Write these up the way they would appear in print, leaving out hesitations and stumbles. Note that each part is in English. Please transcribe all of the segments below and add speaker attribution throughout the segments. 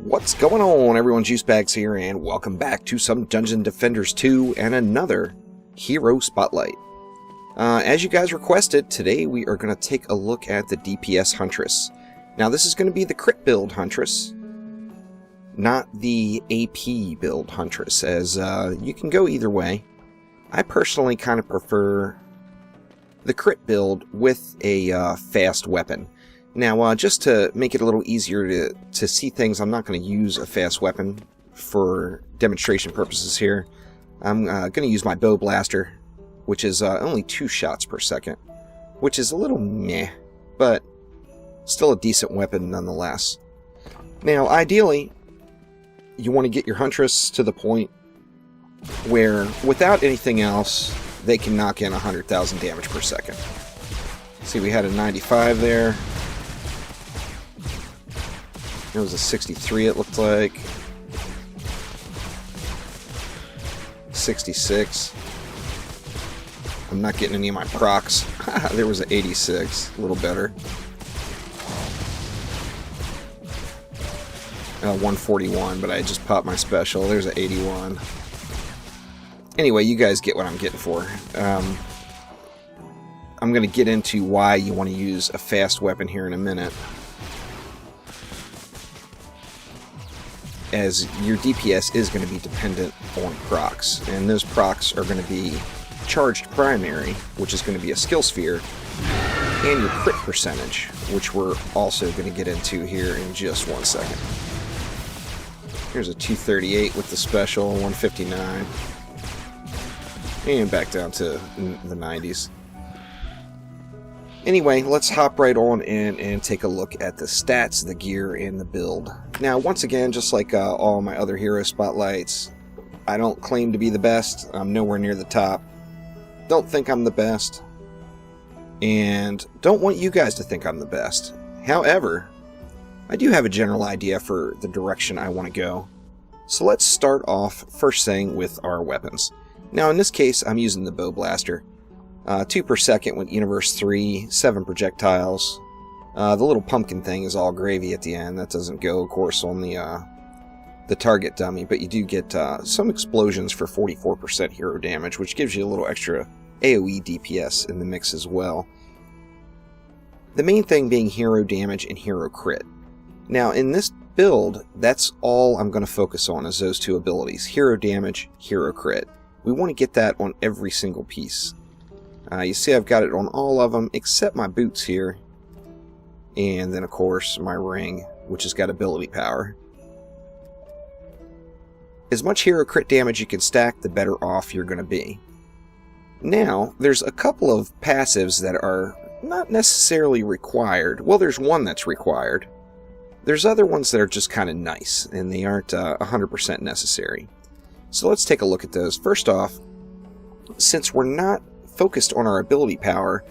Speaker 1: What's going on, everyone? Juicebags here, and welcome back to some Dungeon Defenders 2 and another Hero Spotlight. As you guys requested, today we are going to take a look at the DPS Huntress. Now, this is going to be the crit build Huntress, not the AP build Huntress, as you can go either way. I personally kind of prefer the crit build with a fast weapon. Now, just to make it a little easier to see things, I'm not going to use a fast weapon for demonstration purposes here. I'm going to use my bow blaster, which is only 2 shots per second, which is a little meh, but still a decent weapon nonetheless. Now, ideally, you want to get your Huntress to the point where, without anything else, they can knock in 100,000 damage per second. See, we had a 95 there. It was a 63, it looked like. 66. I'm not getting any of my procs. There was an 86, a little better. 141, but I just popped my special. There's an 81. Anyway, you guys get what I'm getting for. I'm going to get into why you want to use a fast weapon here in a minute, as your DPS is going to be dependent on procs, and those procs are going to be charged primary, which is going to be a skill sphere, and your crit percentage, which we're also going to get into here in just 1 second. Here's a 238 with the special, 159, and back down to the 90s. Anyway, let's hop right on in and take a look at the stats, the gear, and the build. Now, once again, just like all my other hero spotlights, I don't claim to be the best. I'm nowhere near the top. Don't think I'm the best. And don't want you guys to think I'm the best. However, I do have a general idea for the direction I want to go. So let's start off first thing with our weapons. Now, in this case, I'm using the bow blaster. 2 per second with Universe 3, 7 projectiles. The little pumpkin thing is all gravy at the end. That doesn't go, of course, on the target dummy, but you do get some explosions for 44% hero damage, which gives you a little extra AoE DPS in the mix as well. The main thing being hero damage and hero crit. Now, in this build, that's all I'm going to focus on, is those 2 abilities, hero damage, hero crit. We want to get that on every single piece. You see I've got it on all of them except my boots here, and then of course my ring, which has got ability power. As much hero crit damage you can stack, the better off you're going to be. Now, there's a couple of passives that are not necessarily required. Well, there's one that's required. There's other ones that are just kind of nice, and they aren't 100% necessary. So let's take a look at those. First off, since we're not focused on our ability power,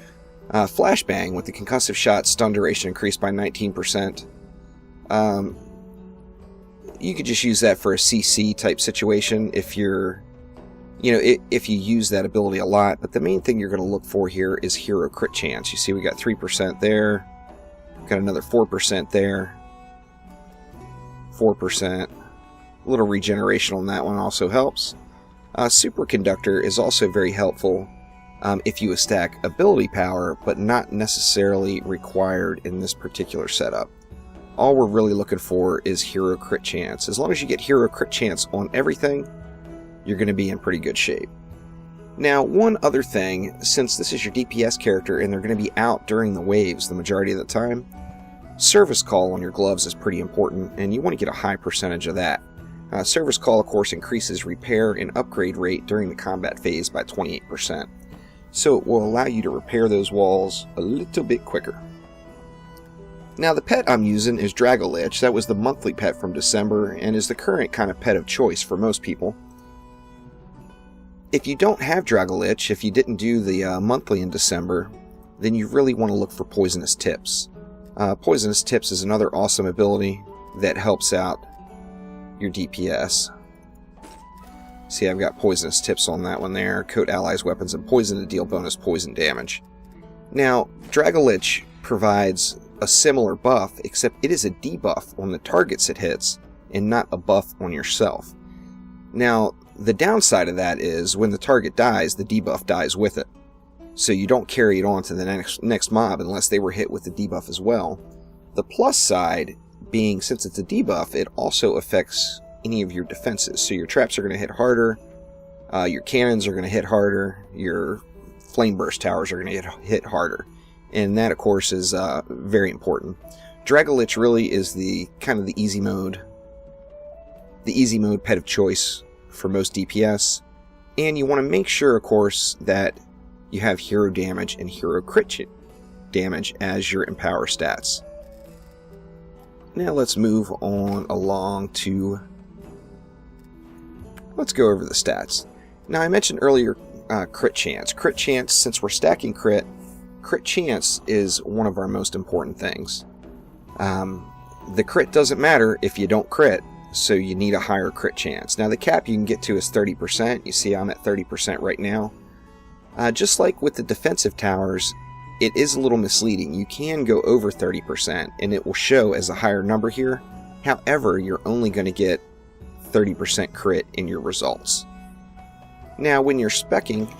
Speaker 1: flashbang with the concussive shot, stun duration increased by 19%. You could just use that for a CC type situation if you're, if you use that ability a lot. But the main thing you're going to look for here is hero crit chance. You see we got 3% there, got another 4% there, 4%. A little regeneration on that one also helps. Superconductor is also very helpful if you stack ability power, but not necessarily required in this particular setup. All we're really looking for is hero crit chance. As long as you get hero crit chance on everything, you're going to be in pretty good shape. Now, one other thing, since this is your DPS character and they're going to be out during the waves the majority of the time, service call on your gloves is pretty important, and you want to get a high percentage of that. Service call, of course, increases repair and upgrade rate during the combat phase by 28%. So it will allow you to repair those walls a little bit quicker. Now, the pet I'm using is Dragolich. That was the monthly pet from December and is the current kind of pet of choice for most people. If you don't have Dragolich, if you didn't do the monthly in December, then you really want to look for Poisonous Tips. Poisonous Tips is another awesome ability that helps out your DPS. See, I've got Poisonous Tips on that one there. Coat allies, weapons, and poison to deal bonus poison damage. Now, Dragolich provides a similar buff, except it is a debuff on the targets it hits, and not a buff on yourself. Now, the downside of that is when the target dies, the debuff dies with it. So you don't carry it on to the next mob unless they were hit with the debuff as well. The plus side being, since it's a debuff, it also affects any of your defenses. So your traps are going to hit harder, your cannons are going to hit harder, your flame burst towers are going to hit harder. And that, of course, is very important. Dragolich really is the kind of the easy mode pet of choice for most DPS. And you want to make sure, of course, that you have hero damage and hero crit damage as your empower stats. Now let's move on along to... let's go over the stats. Now I mentioned earlier crit chance. Crit chance, since we're stacking crit chance is one of our most important things. The crit doesn't matter if you don't crit, so you need a higher crit chance. Now the cap you can get to is 30%. You see I'm at 30% right now. Just like with the defensive towers, it is a little misleading. You can go over 30% and it will show as a higher number here. However, you're only going to get 30% crit in your results. Now when you're speccing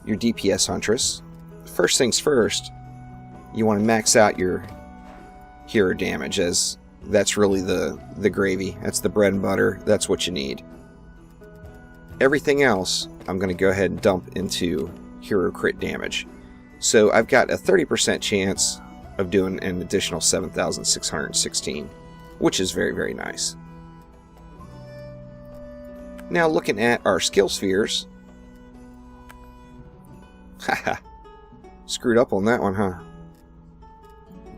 Speaker 1: your DPS Huntress, first things first, you want to max out your hero damage, as that's really the gravy. That's the bread and butter. That's what you need. Everything else, I'm going to go ahead and dump into hero crit damage. So I've got a 30% chance of doing an additional 7,616, which is very, very nice. Now looking at our skill spheres. Haha, screwed up on that one, huh?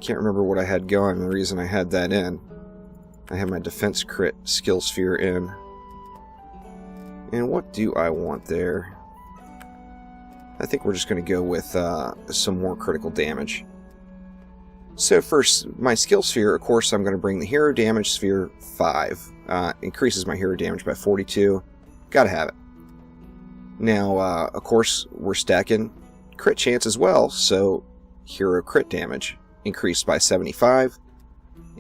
Speaker 1: Can't remember what I had going, the reason I had that in. I have my defense crit skill sphere in. And what do I want there? I think we're just going to go with some more critical damage. So first, my skill sphere, of course, I'm going to bring the hero damage sphere 5. Increases my hero damage by 42. Gotta have it. Now, of course, we're stacking crit chance as well, so hero crit damage increased by 75.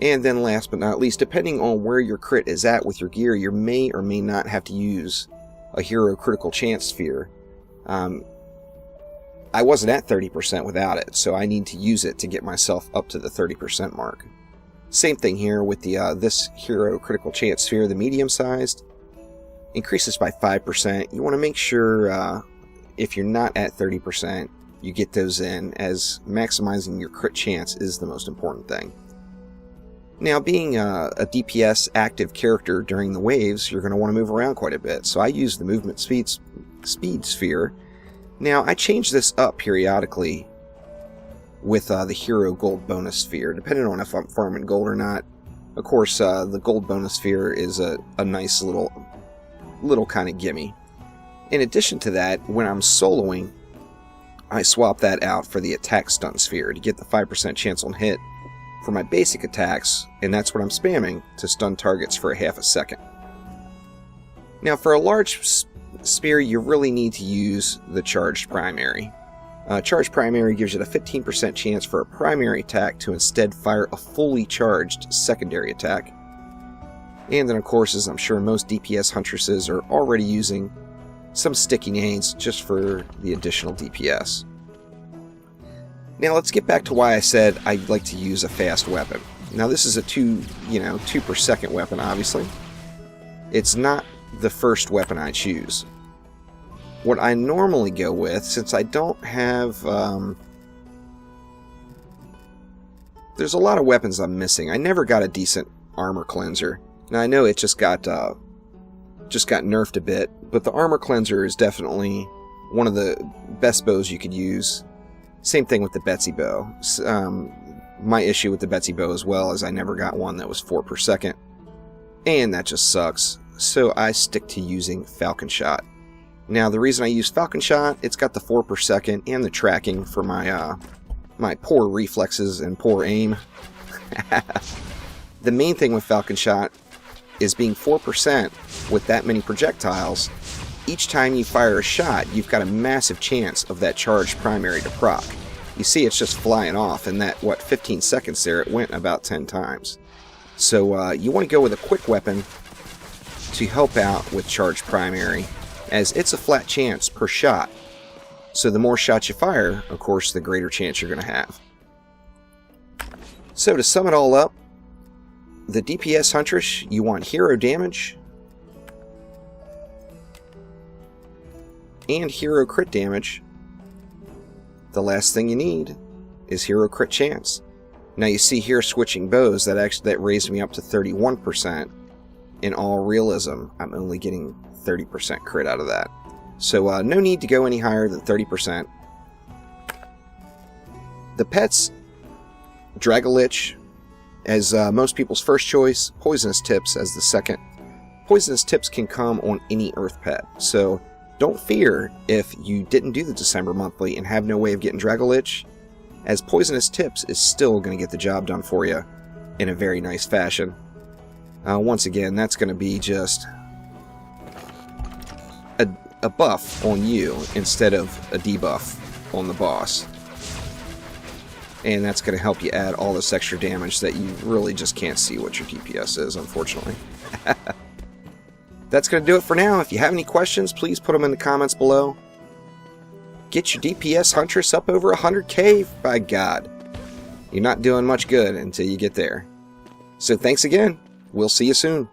Speaker 1: And then last but not least, depending on where your crit is at with your gear, you may or may not have to use a hero critical chance sphere. I wasn't at 30% without it, so I need to use it to get myself up to the 30% mark. Same thing here with the this hero critical chance sphere, the medium sized, increases by 5%. You want to make sure if you're not at 30%, you get those in, as maximizing your crit chance is the most important thing. Now, being a DPS active character during the waves, you're going to want to move around quite a bit, so I use the movement speed sphere. Now, I change this up periodically with the hero gold bonus sphere, depending on if I'm farming gold or not. Of course, the gold bonus sphere is a nice little kind of gimme. In addition to that, when I'm soloing, I swap that out for the attack stun sphere to get the 5% chance on hit for my basic attacks, and that's what I'm spamming to stun targets for a half a second. Now, for a large sphere, you really need to use the charged primary. Charged primary gives you the 15% chance for a primary attack to instead fire a fully charged secondary attack. And then, of course, as I'm sure most DPS Huntresses are already using, some sticky nades just for the additional DPS. Now let's get back to why I said I'd like to use a fast weapon. Now this is a 2 per second weapon, obviously. It's not the first weapon I choose. What I normally go with, since I don't have... there's a lot of weapons I'm missing. I never got a decent armor cleanser. Now I know it just got nerfed a bit, but the armor cleanser is definitely one of the best bows you could use. Same thing with the Betsy bow. My issue with the Betsy bow as well is I never got one that was 4 per second, and that just sucks. So I stick to using Falcon Shot. Now the reason I use Falcon Shot, it's got the 4 per second and the tracking for my my poor reflexes and poor aim. The main thing with Falcon Shot is being 4% with that many projectiles. Each time you fire a shot, you've got a massive chance of that charged primary to proc. You see it's just flying off, and that, 15 seconds there, it went about 10 times. So you want to go with a quick weapon to help out with charged primary, as it's a flat chance per shot. So the more shots you fire, of course, the greater chance you're going to have. So to sum it all up, the DPS Huntress, you want hero damage and hero crit damage. The last thing you need is hero crit chance. Now you see here switching bows, that raised me up to 31%. In all realism, I'm only getting 30% crit out of that. So no need to go any higher than 30%. The pets, Dragolich as most people's first choice, Poisonous Tips as the second. Poisonous Tips can come on any Earth pet, so don't fear if you didn't do the December monthly and have no way of getting Dragolich, as Poisonous Tips is still going to get the job done for you in a very nice fashion. Once again, that's going to be just a buff on you instead of a debuff on the boss. And that's going to help you add all this extra damage that you really just can't see what your DPS is, unfortunately. That's going to do it for now. If you have any questions, please put them in the comments below. Get your DPS Huntress up over 100k, by God. You're not doing much good until you get there. So thanks again. We'll see you soon.